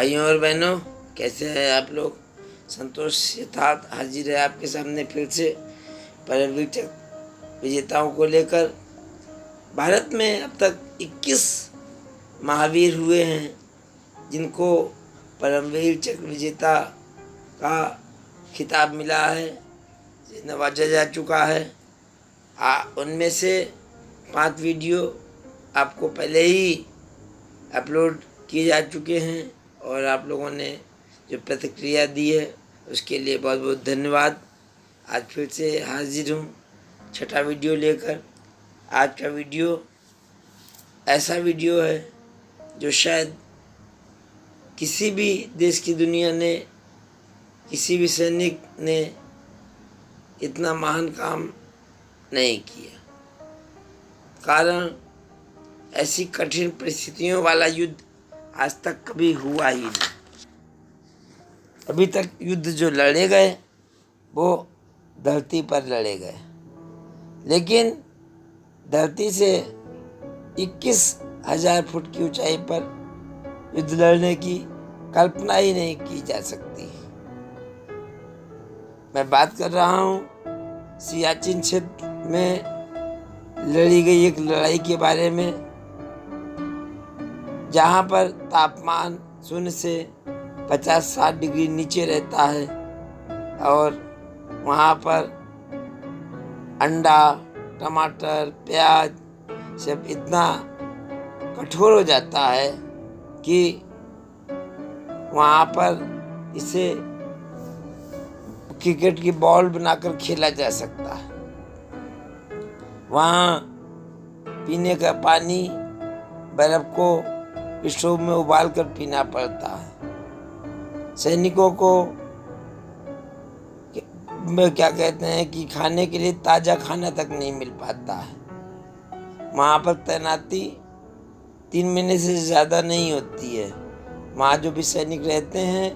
भाइयों और बहनों, कैसे हैं आप लोग। संतोष यथार्थ हाजिर है आपके सामने फिर से परमवीर चक्र विजेताओं को लेकर। भारत में अब तक 21 महावीर हुए हैं जिनको परमवीर चक्र विजेता का खिताब मिला है, नवाजा जा चुका है। उनमें से 5 वीडियो आपको पहले ही अपलोड किए जा चुके हैं और आप लोगों ने जो प्रतिक्रिया दी है उसके लिए बहुत बहुत धन्यवाद। आज फिर से हाजिर हूँ छठा वीडियो लेकर। आज का वीडियो ऐसा वीडियो है जो शायद किसी भी देश की दुनिया ने, किसी भी सैनिक ने इतना महान काम नहीं किया। कारण ऐसी कठिन परिस्थितियों वाला युद्ध आज तक कभी हुआ ही नहीं। अभी तक युद्ध जो लड़े गए वो धरती पर लड़े गए, लेकिन धरती से 21,000 फुट की ऊंचाई पर युद्ध लड़ने की कल्पना ही नहीं की जा सकती। मैं बात कर रहा हूँ सियाचिन क्षेत्र में लड़ी गई एक लड़ाई के बारे में, जहाँ पर तापमान 0 से 50-60 डिग्री नीचे रहता है और वहाँ पर अंडा, टमाटर, प्याज सब इतना कठोर हो जाता है कि वहाँ पर इसे क्रिकेट की बॉल बनाकर खेला जा सकता है। वहाँ पीने का पानी बर्फ को स्टोव में उबाल कर पीना पड़ता है। सैनिकों को क्या कहते हैं कि खाने के लिए ताज़ा खाना तक नहीं मिल पाता है। वहाँ पर तैनाती 3 महीने से ज़्यादा नहीं होती है। वहाँ जो भी सैनिक रहते हैं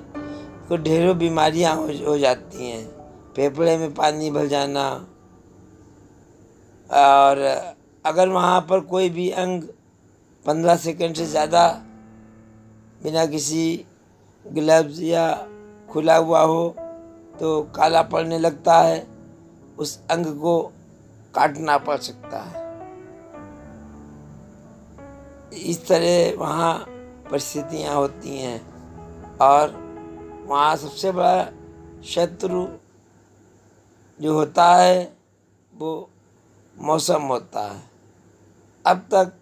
को ढेरों बीमारियाँ हो जाती हैं। फेफड़े में पानी भर जाना, और अगर वहाँ पर कोई भी अंग 15 सेकंड से ज़्यादा बिना किसी ग्लव्स या खुला हुआ हो तो काला पड़ने लगता है, उस अंग को काटना पड़ सकता है। इस तरह वहाँ परिस्थितियाँ होती हैं और वहाँ सबसे बड़ा शत्रु जो होता है वो मौसम होता है। अब तक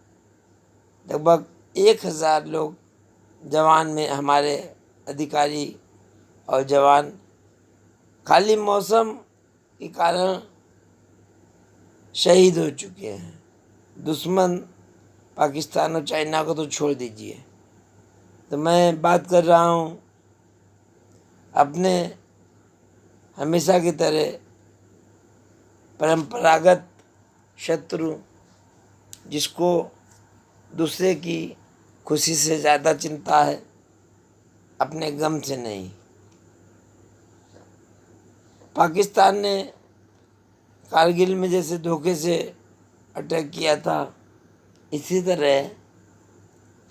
लगभग 1,000 लोग जवान में, हमारे अधिकारी और जवान खाली मौसम के कारण शहीद हो चुके हैं। दुश्मन पाकिस्तान और चाइना को तो छोड़ दीजिए। तो मैं बात कर रहा हूँ अपने हमेशा की तरह परंपरागत शत्रु, जिसको दूसरे की खुशी से ज़्यादा चिंता है, अपने गम से नहीं। पाकिस्तान ने कारगिल में जैसे धोखे से अटैक किया था, इसी तरह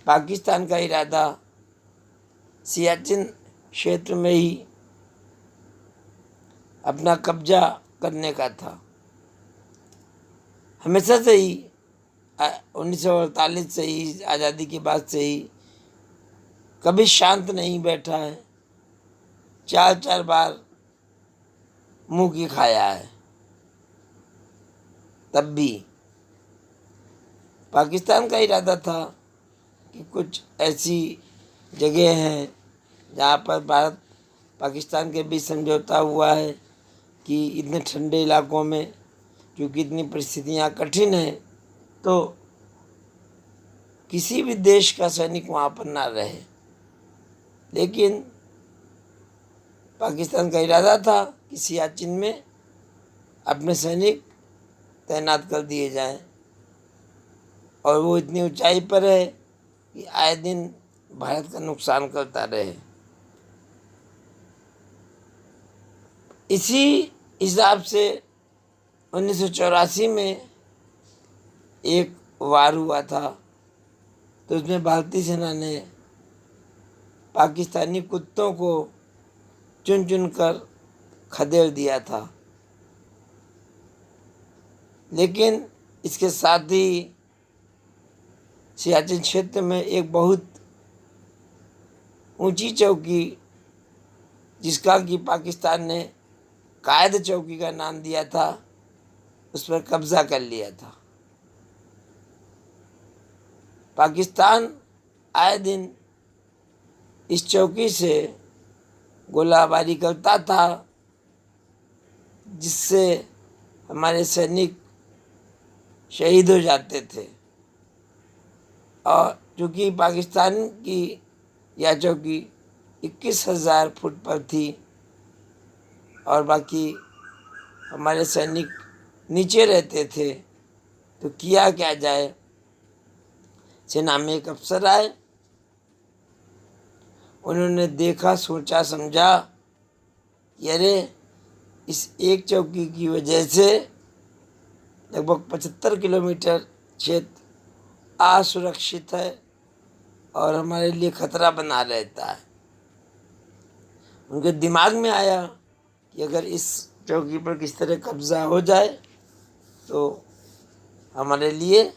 पाकिस्तान का इरादा सियाचिन क्षेत्र में ही अपना कब्जा करने का था। हमेशा से ही 1948 से ही, आज़ादी के बाद से ही कभी शांत नहीं बैठा है। 4 बार मुंह की खाया है। तब भी पाकिस्तान का इरादा था कि कुछ ऐसी जगह हैं जहाँ पर भारत पाकिस्तान के बीच समझौता हुआ है कि इतने ठंडे इलाकों में, क्योंकि इतनी परिस्थितियाँ कठिन हैं, तो किसी भी देश का सैनिक वहाँ पर ना रहे। लेकिन पाकिस्तान का इरादा था कि सियाचिन में अपने सैनिक तैनात कर दिए जाएं, और वो इतनी ऊंचाई पर है कि आए दिन भारत का नुकसान करता रहे। इसी हिसाब से 1984 में एक वार हुआ था, तो उसमें भारतीय सेना ने पाकिस्तानी कुत्तों को चुन चुन कर खदेड़ दिया था। लेकिन इसके साथ ही सियाचिन क्षेत्र में एक बहुत ऊंची चौकी, जिसका कि पाकिस्तान ने कायद चौकी का नाम दिया था, उस पर कब्जा कर लिया था। पाकिस्तान आए दिन इस चौकी से गोलाबारी करता था, जिससे हमारे सैनिक शहीद हो जाते थे। और चूँकि पाकिस्तान की यह चौकी 21,000 फुट पर थी और बाकी हमारे सैनिक नीचे रहते थे, तो किया क्या जाए। सेना में एक अफसर आए, उन्होंने देखा, सोचा समझा कि अरे इस एक चौकी की वजह से लगभग 75 किलोमीटर क्षेत्र असुरक्षित है और हमारे लिए खतरा बना रहता है। उनके दिमाग में आया कि अगर इस चौकी पर किस तरह कब्जा हो जाए तो हमारे लिए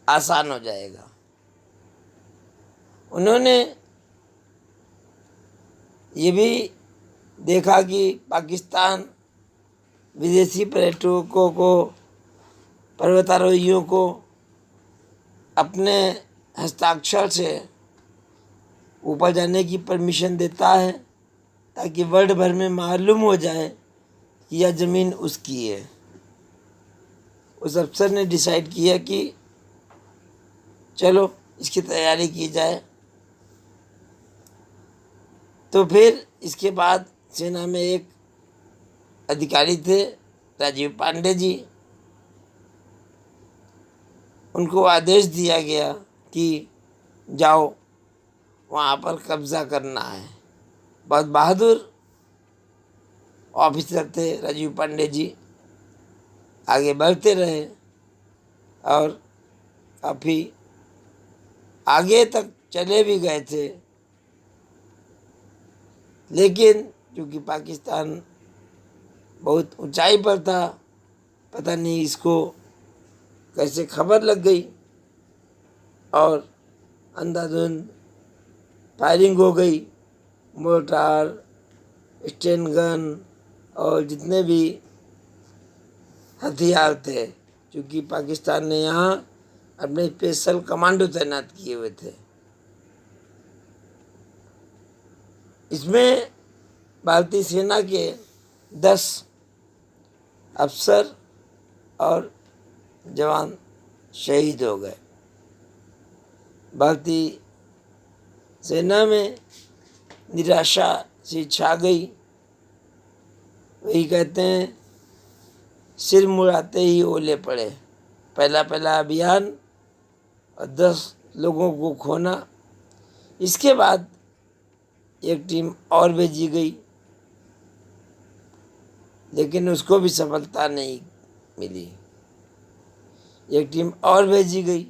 आसान हो जाएगा। उन्होंने ये भी देखा कि पाकिस्तान विदेशी पर्यटकों को, पर्वतारोहियों को अपने हस्ताक्षर से ऊपर जाने की परमिशन देता है, ताकि वर्ल्ड भर में मालूम हो जाए कि यह ज़मीन उसकी है। उस अफसर ने डिसाइड किया कि चलो इसकी तैयारी की जाए। तो फिर इसके बाद सेना में एक अधिकारी थे, राजीव पांडे जी, उनको आदेश दिया गया कि जाओ वहाँ पर कब्ज़ा करना है। बहुत बहादुर ऑफिसर थे राजीव पांडे जी, आगे बढ़ते रहे और काफ़ी आगे तक चले भी गए थे। लेकिन चूँकि पाकिस्तान बहुत ऊंचाई पर था, पता नहीं इसको कैसे खबर लग गई और अंधाधुंध फायरिंग हो गई। मोर्टार, स्टेन गन और जितने भी हथियार थे, क्योंकि पाकिस्तान ने यहाँ अपने स्पेशल कमांडो तैनात किए हुए थे। इसमें भारतीय सेना के 10 अफसर और जवान शहीद हो गए। भारतीय सेना में निराशा सी छा गई। वही कहते हैं, सिर मुड़ाते ही ओले पड़े। पहला अभियान और 10 लोगों को खोना। इसके बाद एक टीम और भेजी गई, लेकिन उसको भी सफलता नहीं मिली। एक टीम और भेजी गई,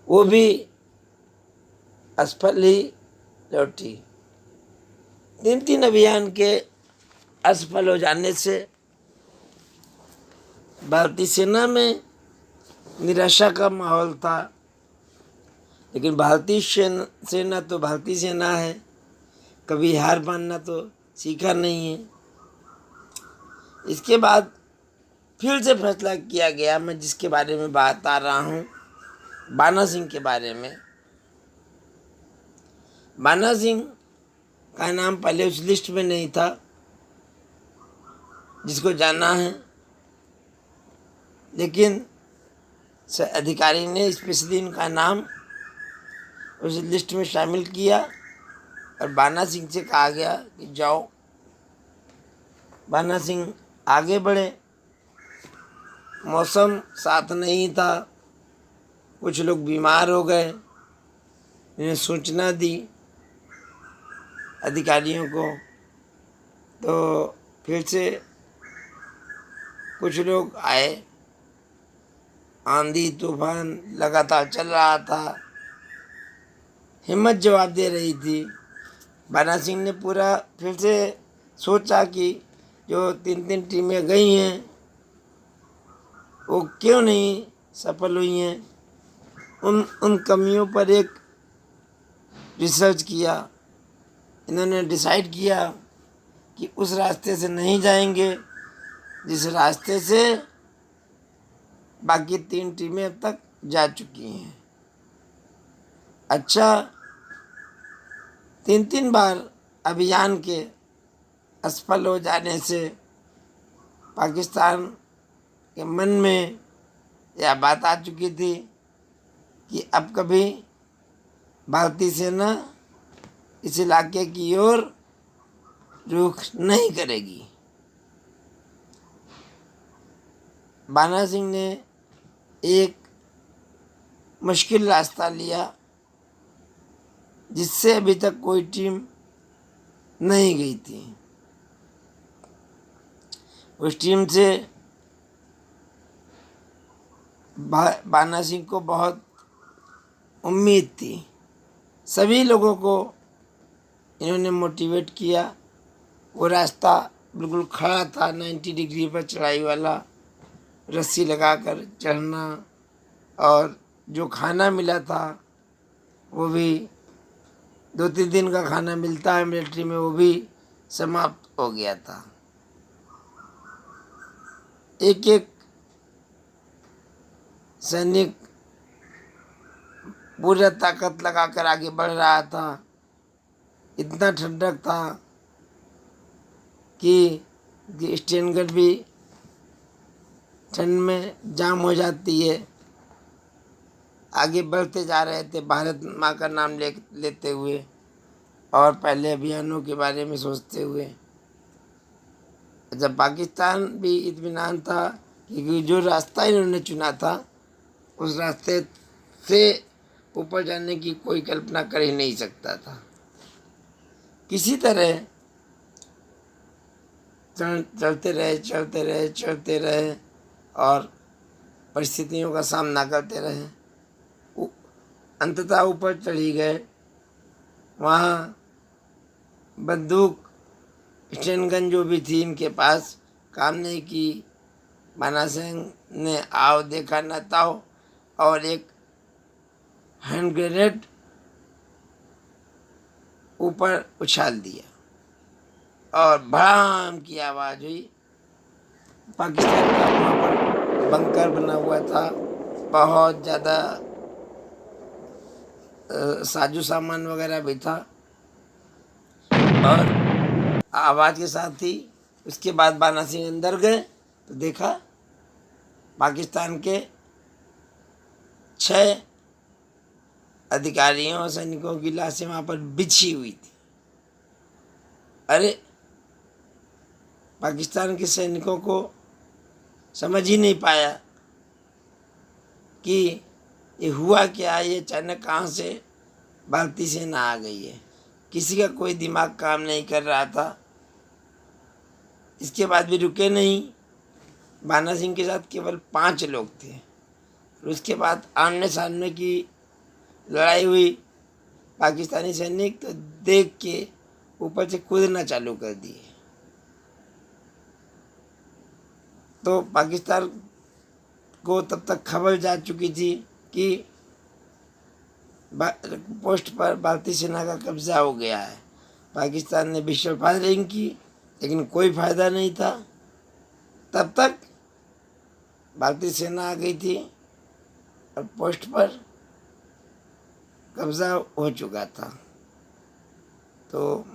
वो भी असफल ही लौटी। 3 अभियान के असफल हो जाने से भारतीय सेना में निराशा का माहौल था। लेकिन भारतीय सेना तो भारतीय सेना है, कभी हार मानना तो सीखा नहीं है। इसके बाद फिर से फैसला किया गया, मैं जिसके बारे में बात आ रहा हूँ, बाना सिंह के बारे में। बाना सिंह का नाम पहले उस लिस्ट में नहीं था जिसको जाना है, लेकिन अधिकारी ने स्पेशली इनका नाम उस लिस्ट में शामिल किया और बाना सिंह से कहा गया कि जाओ। बाना सिंह आगे बढ़े। मौसम साथ नहीं था, कुछ लोग बीमार हो गए। इन्हें सूचना दी अधिकारियों को, तो फिर से कुछ लोग आए। आंधी तूफान लगातार चल रहा था, हिम्मत जवाब दे रही थी। बाना सिंह ने पूरा फिर से सोचा कि जो 3 टीमें गई हैं वो क्यों नहीं सफल हुई हैं। उन कमियों पर एक रिसर्च किया। इन्होंने डिसाइड किया कि उस रास्ते से नहीं जाएंगे जिस रास्ते से बाकी 3 टीमें अब तक जा चुकी हैं। अच्छा, 3 बार अभियान के असफल हो जाने से पाकिस्तान के मन में यह बात आ चुकी थी कि अब कभी भारतीय सेना इस इलाके की ओर रुख नहीं करेगी। बाना सिंह ने एक मुश्किल रास्ता लिया जिससे अभी तक कोई टीम नहीं गई थी। उस टीम से बाना सिंह को बहुत उम्मीद थी। सभी लोगों को इन्होंने मोटिवेट किया। वो रास्ता बिल्कुल खड़ा था, 90 डिग्री पर चढ़ाई वाला, रस्सी लगाकर चढ़ना, और जो खाना मिला था वो भी 2-3 दिन का खाना मिलता है मिलिट्री में, वो भी समाप्त हो गया था। एक एक सैनिक पूरा ताकत लगाकर आगे बढ़ रहा था। इतना ठंडक था कि स्टेनगढ़ भी ठंड में जाम हो जाती है। आगे बढ़ते जा रहे थे भारत माँ का नाम लेते हुए और पहले अभियानों के बारे में सोचते हुए। जब पाकिस्तान भी इत्मीनान था क्योंकि जो रास्ता इन्होंने चुना था उस रास्ते से ऊपर जाने की कोई कल्पना कर ही नहीं सकता था। किसी तरह चलते रहे और परिस्थितियों का सामना करते रहे। अंततः ऊपर चढ़ी गए। वहाँ बंदूक स्टेनगन जो भी थी इनके पास काम नहीं की। बाना सिंह ने आओ देखा न ताओ और एक हैंड ग्रेनेड ऊपर उछाल दिया और भड़ाम की आवाज़ हुई। पाकिस्तान का वहाँ पर बंकर बना हुआ था, बहुत ज़्यादा साजो सामान वगैरह भी था। और आवाज़ के साथ ही उसके बाद बाना सिंह अंदर गए तो देखा पाकिस्तान के 6 अधिकारियों और सैनिकों की लाशें वहाँ पर बिछी हुई थी। अरे, पाकिस्तान के सैनिकों को समझ ही नहीं पाया कि ये हुआ क्या, ये अचानक कहाँ से भारतीय सेना आ गई है। किसी का कोई दिमाग काम नहीं कर रहा था। इसके बाद भी रुके नहीं। बाना सिंह के साथ केवल 5 लोग थे। और उसके बाद आमने सामने की लड़ाई हुई। पाकिस्तानी सैनिक तो देख के ऊपर से कूदना चालू कर दिए। तो पाकिस्तान को तब तक खबर जा चुकी थी कि पोस्ट पर भारतीय सेना का कब्जा हो गया है। पाकिस्तान ने विशेष फायरिंग की लेकिन कोई फायदा नहीं था। तब तक भारतीय सेना आ गई थी और पोस्ट पर कब्जा हो चुका था। तो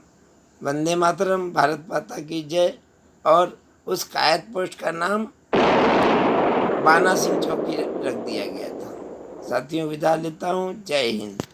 वंदे मातरम, भारत माता की जय। और उस कायद पोस्ट का नाम बाना सिंह चौकी रख दिया गया था। साथियों, विदा लेता हूँ। जय हिंद।